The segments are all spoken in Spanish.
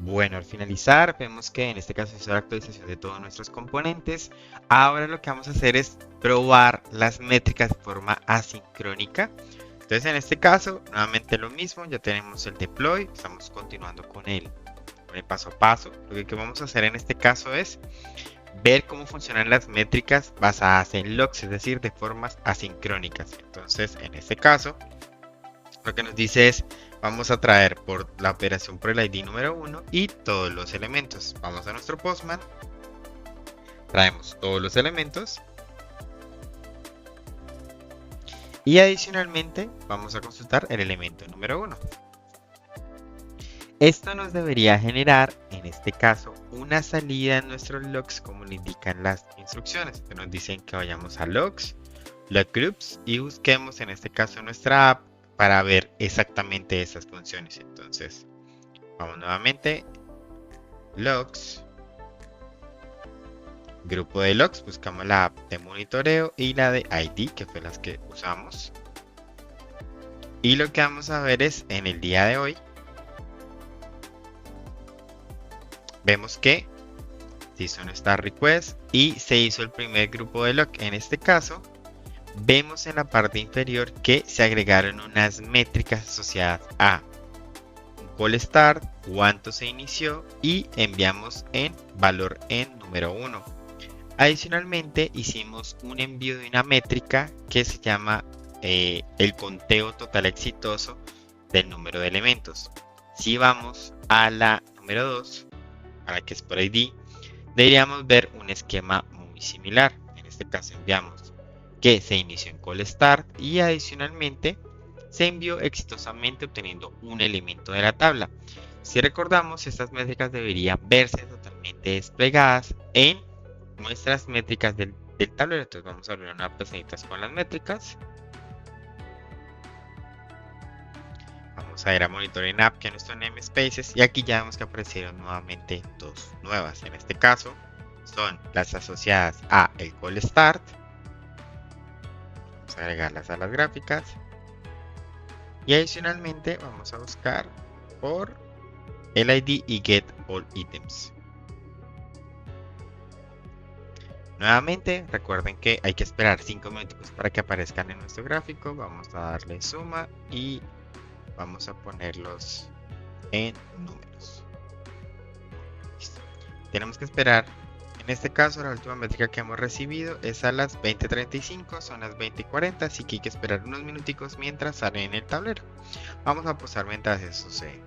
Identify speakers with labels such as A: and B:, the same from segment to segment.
A: Bueno, al finalizar vemos que en este caso se hizo la actualización de todos nuestros componentes. Ahora lo que vamos a hacer es probar las métricas de forma asincrónica. Entonces en este caso, nuevamente lo mismo, ya tenemos el deploy, estamos continuando con el paso a paso. Lo que vamos a hacer en este caso es ver cómo funcionan las métricas basadas en logs, es decir, de formas asincrónicas. Entonces en este caso, lo que nos dice es, vamos a traer por la operación por el ID número 1 y todos los elementos. Vamos a nuestro Postman, traemos todos los elementos y adicionalmente vamos a consultar el elemento número 1. Esto nos debería generar, en este caso, una salida en nuestros logs como lo indican las instrucciones, que nos dicen que vayamos a logs, log groups y busquemos en este caso nuestra app para ver exactamente esas funciones. Entonces, vamos nuevamente, logs, grupo de logs, buscamos la app de monitoreo y la de ID, que fue las que usamos. Y lo que vamos a ver es, en el día de hoy, vemos que se hizo nuestra request y se hizo el primer grupo de log. En este caso, vemos en la parte inferior que se agregaron unas métricas asociadas a un call start, cuánto se inició y enviamos en valor en número 1. Adicionalmente, hicimos un envío de una métrica que se llama el conteo total exitoso del número de elementos. Si vamos a la número 2, a la que es por ID, deberíamos ver un esquema muy similar. En este caso enviamos que se inició en call start y adicionalmente se envió exitosamente obteniendo un elemento de la tabla. Si recordamos, estas métricas deberían verse totalmente desplegadas en nuestras métricas del tablero. Entonces vamos a abrir una pestañita con las métricas. Vamos a ir a Monitoring App, que es nuestro namespaces, y aquí ya vemos que aparecieron nuevamente dos nuevas. En este caso son las asociadas a el call start. Vamos a agregarlas a las gráficas. Y adicionalmente vamos a buscar por el ID y get all items. Nuevamente, recuerden que hay que esperar 5 minutos para que aparezcan en nuestro gráfico. Vamos a darle suma y vamos a ponerlos en números. Listo. Tenemos que esperar. En este caso, la última métrica que hemos recibido es a las 20:35, son las 20:40, así que hay que esperar unos minuticos mientras sale en el tablero. Vamos a pausar mientras eso sucede.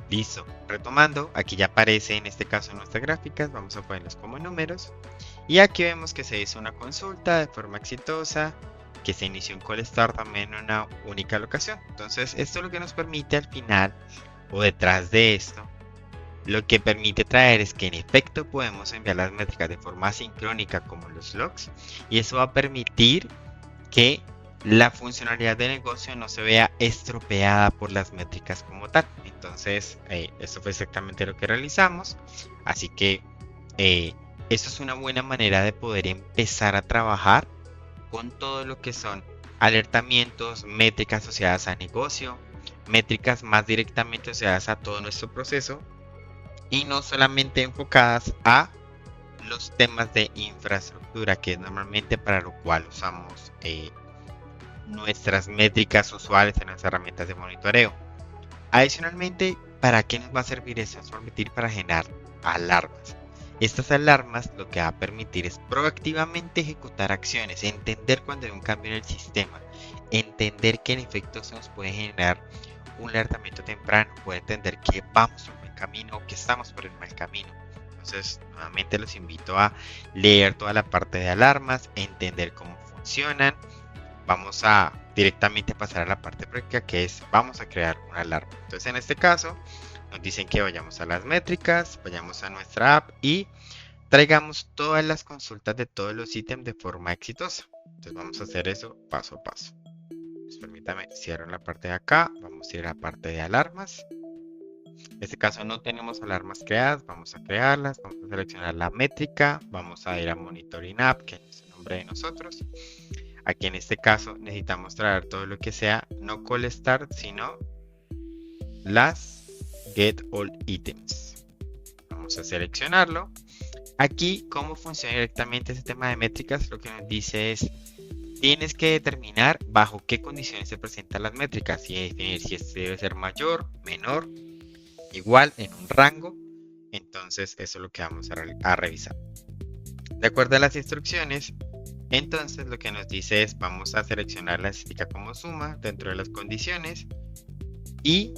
A: Listo, retomando, aquí ya aparece en este caso en nuestras gráficas, vamos a ponerlos como números. Y aquí vemos que se hizo una consulta de forma exitosa, que se inició un call start también en una única locación. Entonces, esto es lo que nos permite al final, o detrás de esto, lo que permite traer es que en efecto podemos enviar las métricas de forma sincrónica como los logs, y eso va a permitir que la funcionalidad de negocio no se vea estropeada por las métricas como tal. Entonces, esto fue exactamente lo que realizamos. Así que eso es una buena manera de poder empezar a trabajar con todo lo que son alertamientos, métricas asociadas a negocio, métricas más directamente asociadas a todo nuestro proceso y no solamente enfocadas a los temas de infraestructura, que es normalmente para lo cual usamos nuestras métricas usuales en las herramientas de monitoreo. Adicionalmente, ¿para qué nos va a servir eso? Nos va a permitir para generar alarmas. Estas alarmas lo que va a permitir es proactivamente ejecutar acciones, entender cuando hay un cambio en el sistema, entender que en efecto se nos puede generar un alertamiento temprano, puede entender que vamos por el buen camino o que estamos por el mal camino. Entonces, nuevamente los invito a leer toda la parte de alarmas, entender cómo funcionan. Vamos a directamente pasar a la parte práctica, que es vamos a crear una alarma. Entonces en este caso nos dicen que vayamos a las métricas, vayamos a nuestra app y traigamos todas las consultas de todos los ítems de forma exitosa. Entonces vamos a hacer eso paso a paso. Pues permítame, cierro la parte de acá, vamos a ir a la parte de alarmas. En este caso no tenemos alarmas creadas, vamos a crearlas, vamos a seleccionar la métrica, vamos a ir a Monitoring App, que es el nombre de nosotros. Aquí en este caso necesitamos traer todo lo que sea no call start, sino las get all items. Vamos a seleccionarlo. Aquí, cómo funciona directamente ese tema de métricas, lo que nos dice es, tienes que determinar bajo qué condiciones se presentan las métricas y definir si este debe ser mayor, menor, igual, en un rango. Entonces, eso es lo que vamos a revisar. De acuerdo a las instrucciones, entonces lo que nos dice es, vamos a seleccionar la estadística como suma dentro de las condiciones y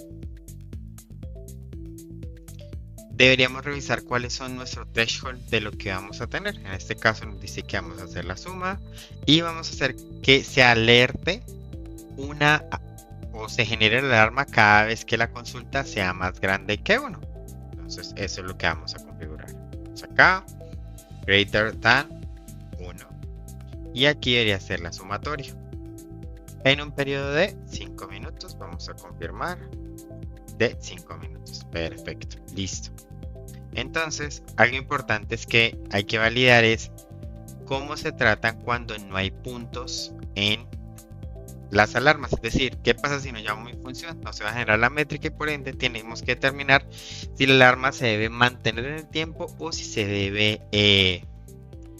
A: deberíamos revisar cuáles son nuestros threshold de lo que vamos a tener. En este caso nos dice que vamos a hacer la suma y vamos a hacer que se alerte o se genere la alarma cada vez que la consulta sea más grande que 1. Entonces eso es lo que vamos a configurar. Vamos acá, greater than 1. Y aquí debería ser la sumatoria. En un periodo de 5 minutos, vamos a confirmar de 5 minutos. Perfecto, listo. Entonces, algo importante es que hay que validar es cómo se tratan cuando no hay puntos en las alarmas. Es decir, qué pasa si no llamo mi función, no se va a generar la métrica y por ende tenemos que determinar si la alarma se debe mantener en el tiempo o si se debe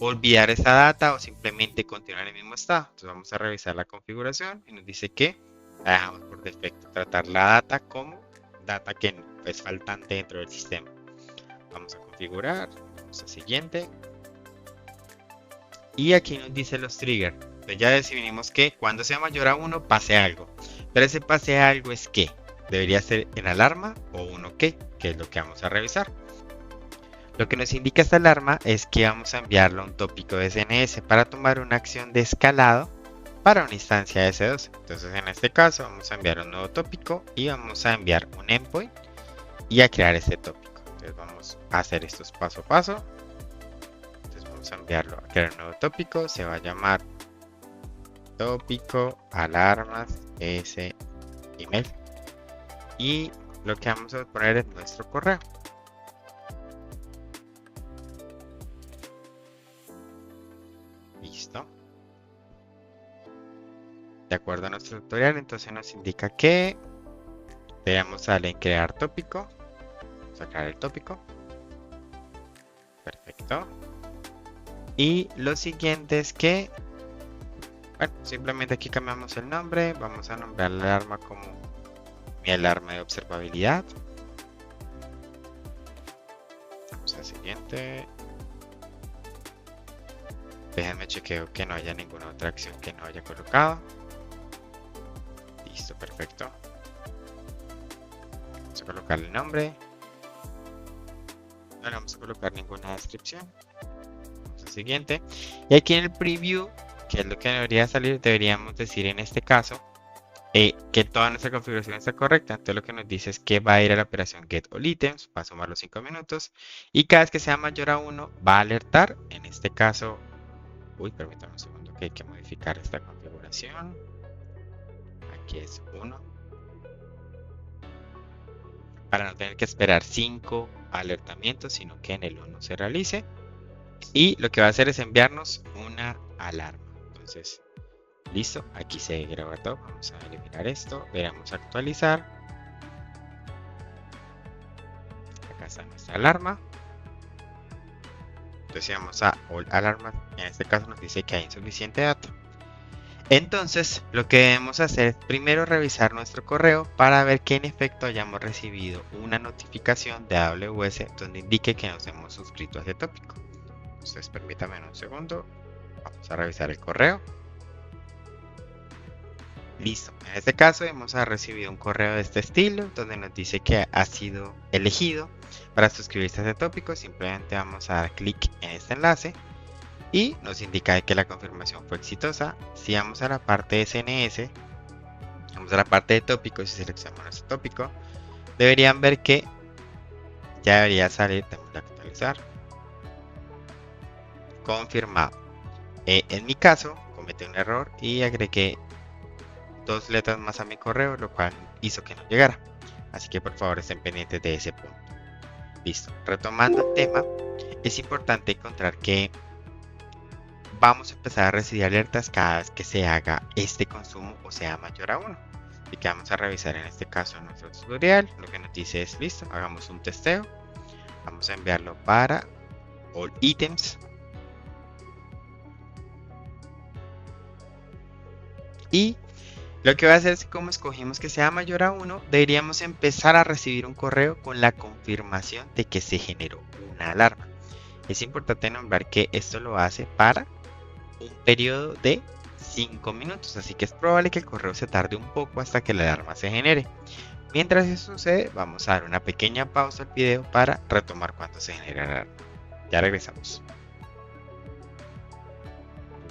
A: olvidar esa data o simplemente continuar en el mismo estado. Entonces vamos a revisar la configuración y nos dice que la dejamos por defecto, tratar la data como data que es faltante dentro del sistema. Vamos a configurar, vamos a siguiente y aquí nos dice los triggers. Entonces ya definimos que cuando sea mayor a 1 pase algo, pero ese pase algo es que debería ser en alarma o uno que es lo que vamos a revisar. Lo que nos indica esta alarma es que vamos a enviarlo a un tópico de SNS para tomar una acción de escalado para una instancia de S2. Entonces en este caso vamos a enviar un nuevo tópico y vamos a enviar un endpoint y a crear este tópico. Entonces vamos a hacer estos paso a paso. Entonces vamos a enviarlo a crear un nuevo tópico. Se va a llamar tópico alarmas s email. Y lo que vamos a poner es nuestro correo. Listo. De acuerdo a nuestro tutorial, entonces nos indica que deberíamos darle en crear tópico. Vamos a crear el tópico. Perfecto. Y lo siguiente es que, bueno, simplemente aquí cambiamos el nombre. Vamos a nombrar la alarma como mi alarma de observabilidad. Vamos al siguiente. Déjenme chequeo que no haya ninguna otra acción que no haya colocado. Listo, perfecto. Vamos a colocar el nombre. No le vamos a colocar ninguna descripción. Vamos al siguiente. Y aquí en el preview, que es lo que debería salir, deberíamos decir en este caso que toda nuestra configuración está correcta. Entonces lo que nos dice es que va a ir a la operación get all items, va a sumar los 5 minutos. Y cada vez que sea mayor a 1 va a alertar. En este caso, permítame un segundo que hay que modificar esta configuración. Aquí es 1. Para no tener que esperar 5 alertamientos, sino que en el 1 se realice. Y lo que va a hacer es enviarnos una alarma. Entonces, listo, aquí se graba todo. Vamos a eliminar esto, veremos actualizar. Acá está nuestra alarma. Entonces vamos a all alarmas. En este caso nos dice que hay insuficiente data. Entonces lo que debemos hacer es primero revisar nuestro correo para ver que en efecto hayamos recibido una notificación de AWS donde indique que nos hemos suscrito a ese tópico. Entonces permítame un segundo. Vamos a revisar el correo. Listo. En este caso hemos recibido un correo de este estilo donde nos dice que ha sido elegido para suscribirse a este tópico. Simplemente vamos a dar clic en este enlace y nos indica que la confirmación fue exitosa. Si vamos a la parte de SNS, vamos a la parte de tópicos y seleccionamos nuestro tópico, deberían ver que ya debería salir. Tenemos que actualizar. Confirmado. En mi caso cometí un error y agregué 2 letras más a mi correo, lo cual hizo que no llegara. Así que por favor estén pendientes de ese punto. Listo. Retomando el tema, es importante encontrar que vamos a empezar a recibir alertas cada vez que se haga este consumo o sea mayor a 1. Así que vamos a revisar en este caso nuestro tutorial. Lo que nos dice es listo, hagamos un testeo. Vamos a enviarlo para all items. Y lo que va a hacer es que como escogimos que sea mayor a 1, deberíamos empezar a recibir un correo con la confirmación de que se generó una alarma. Es importante nombrar que esto lo hace para un periodo de 5 minutos, así que es probable que el correo se tarde un poco hasta que la alarma se genere. Mientras eso sucede, vamos a dar una pequeña pausa al video para retomar cuando se genere la alarma. Ya regresamos.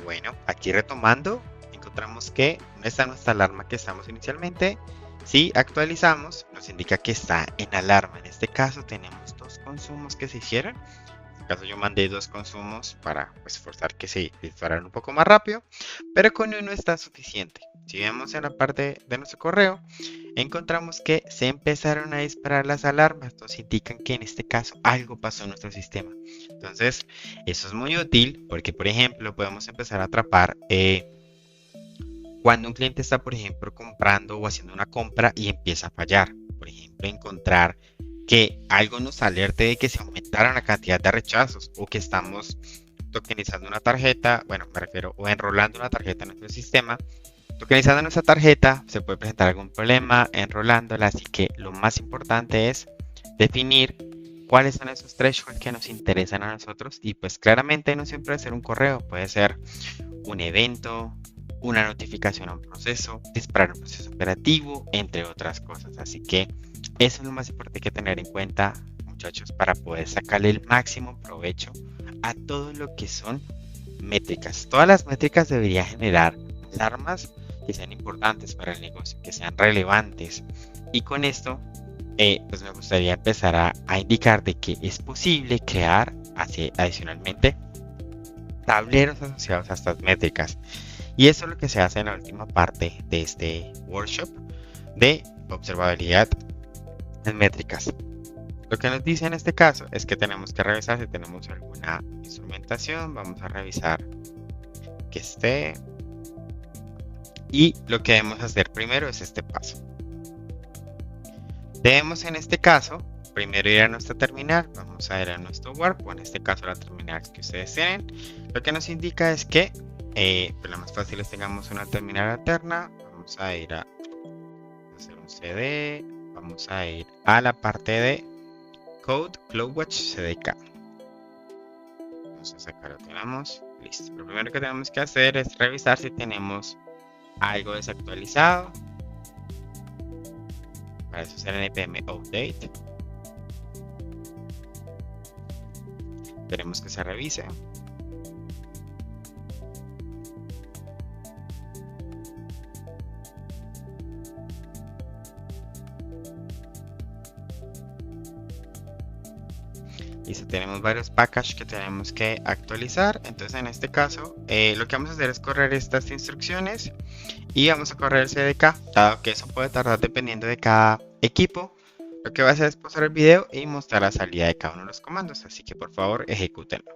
A: Bueno, aquí retomando, encontramos que no está nuestra alarma que estamos inicialmente. Si actualizamos, nos indica que está en alarma. En este caso tenemos dos consumos que se hicieron. En este caso yo mandé dos consumos para pues, forzar que se dispararan un poco más rápido, pero con uno está suficiente. Si vemos en la parte de nuestro correo, encontramos que se empezaron a disparar las alarmas. Nos indican que en este caso algo pasó en nuestro sistema. Entonces, eso es muy útil porque, por ejemplo, podemos empezar a atrapar cuando un cliente está, por ejemplo, comprando o haciendo una compra y empieza a fallar. Por ejemplo, encontrar que algo nos alerte de que se aumentaron la cantidad de rechazos o que estamos tokenizando una tarjeta, bueno, me refiero, o enrolando una tarjeta en nuestro sistema. Tokenizando nuestra tarjeta se puede presentar algún problema enrolándola, así que lo más importante es definir cuáles son esos thresholds que nos interesan a nosotros y pues claramente no siempre debe ser un correo, puede ser un evento, una notificación a un proceso, disparar un proceso operativo, entre otras cosas. Así que eso es lo más importante que tener en cuenta, muchachos, para poder sacarle el máximo provecho a todo lo que son métricas. Todas las métricas deberían generar alarmas que sean importantes para el negocio, que sean relevantes. Y con esto, pues me gustaría empezar a indicar de que es posible crear adicionalmente tableros asociados a estas métricas. Y eso es lo que se hace en la última parte de este workshop de observabilidad en métricas. Lo que nos dice en este caso es que tenemos que revisar si tenemos alguna instrumentación. Vamos a revisar que esté. Y lo que debemos hacer primero es este paso. Debemos en este caso primero ir a nuestra terminal. Vamos a ir a nuestro Warp, o en este caso la terminal que ustedes tienen. Lo que nos indica es que pues lo más fácil es tengamos una terminal alterna. Vamos a ir a hacer un CD. Vamos a ir a la parte de Code CloudWatch CDK. Entonces acá lo tenemos. Listo. Lo primero que tenemos que hacer es revisar si tenemos algo desactualizado. Para eso será npm update. Esperemos que se revise. Y si tenemos varios packages que tenemos que actualizar, entonces en este caso lo que vamos a hacer es correr estas instrucciones y vamos a correr el CDK, dado que eso puede tardar dependiendo de cada equipo. Lo que va a hacer es pausar el video y mostrar la salida de cada uno de los comandos, así que por favor ejecútenlo.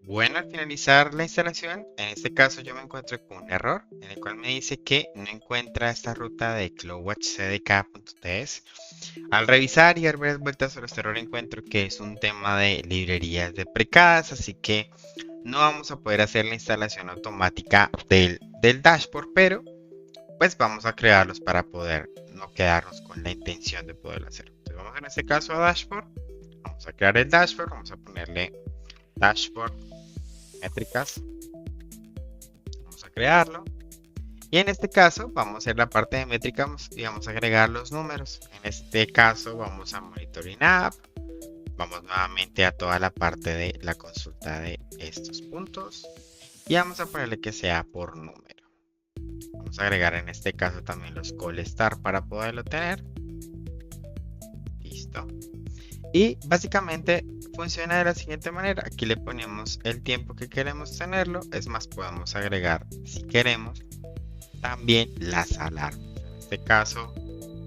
A: Bueno, al finalizar la instalación, en este caso yo me encuentro con un error en el cual me dice que no encuentra esta ruta de cloudwatch.cdk.ts. Al revisar y dar varias vueltas sobre este error encuentro que es un tema de librerías deprecadas, así que no vamos a poder hacer la instalación automática del dashboard, pero pues vamos a crearlos para poder no quedarnos con la intención de poderlo hacer. Entonces vamos en este caso a dashboard, vamos a crear el dashboard, vamos a ponerle dashboard métricas, vamos a crearlo y en este caso vamos a hacer la parte de métricas y vamos a agregar los números. En este caso vamos a monitoring app, vamos nuevamente a toda la parte de la consulta de estos puntos y vamos a ponerle que sea por número. Vamos a agregar en este caso también los call star para poderlo tener. Listo. Y básicamente funciona de la siguiente manera. Aquí le ponemos el tiempo que queremos tenerlo. Es más, podemos agregar, si queremos, también las alarmas. En este caso,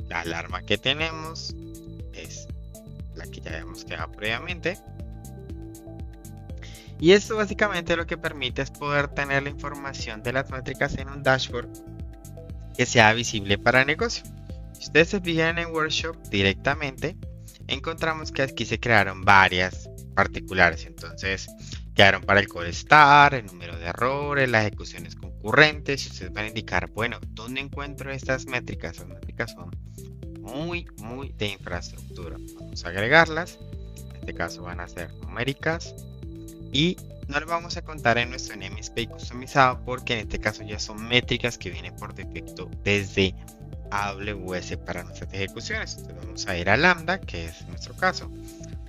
A: la alarma que tenemos es la que ya habíamos creado previamente. Y esto básicamente lo que permite es poder tener la información de las métricas en un dashboard que sea visible para el negocio. Si ustedes se fijan en Workshop directamente, encontramos que aquí se crearon varias particulares. Entonces, quedaron para el call start, el número de errores, las ejecuciones concurrentes. Y ustedes van a indicar, bueno, ¿dónde encuentro estas métricas? Las métricas son muy de infraestructura. Vamos a agregarlas. En este caso van a ser numéricas. Y no lo vamos a contar en nuestro namespace customizado porque en este caso ya son métricas que vienen por defecto desde AWS para nuestras ejecuciones. Entonces vamos a ir a Lambda, que es nuestro caso.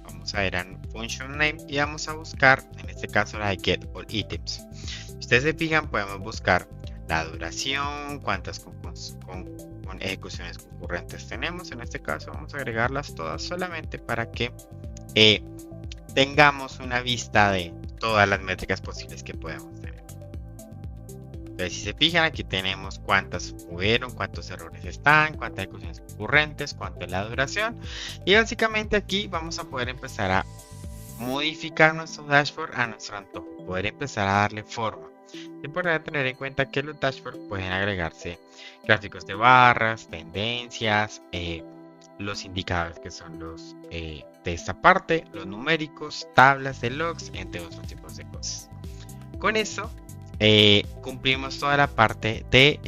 A: Vamos a ir a Function Name y vamos a buscar, en este caso, la de Get All Items. Si ustedes se fijan, podemos buscar la duración, cuántas con ejecuciones concurrentes tenemos. En este caso, vamos a agregarlas todas solamente para que tengamos una vista de todas las métricas posibles que podemos tener. Entonces, si se fijan, aquí tenemos cuántas hubieron, cuántos errores están, cuántas ejecuciones concurrentes, cuánto es la duración. Y básicamente aquí vamos a poder empezar a modificar nuestro dashboard a nuestro antojo, poder empezar a darle forma. Es importante tener en cuenta que los dashboards pueden agregarse gráficos de barras, tendencias, los indicadores que son los de esta parte, los numéricos, tablas de logs, entre otros tipos de cosas. Con eso cumplimos toda la parte del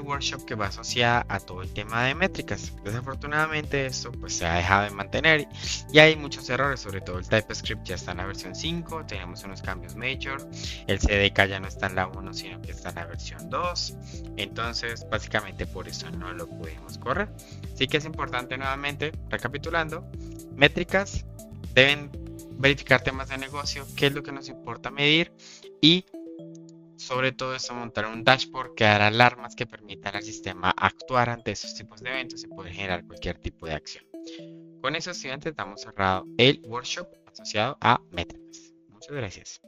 A: workshop que va asociada a todo el tema de métricas. Desafortunadamente esto pues se ha dejado de mantener y hay muchos errores, sobre todo el TypeScript ya está en la versión 5, tenemos unos cambios major, el CDK ya no está en la 1 sino que está en la versión 2, entonces básicamente por eso no lo pudimos correr. Así que es importante, nuevamente recapitulando, métricas deben verificar temas de negocio, qué es lo que nos importa medir y sobre todo esto montar un dashboard que dará alarmas que permitan al sistema actuar ante estos tipos de eventos y poder generar cualquier tipo de acción. Con eso, estudiantes, damos cerrado el workshop asociado a métricas. Muchas gracias.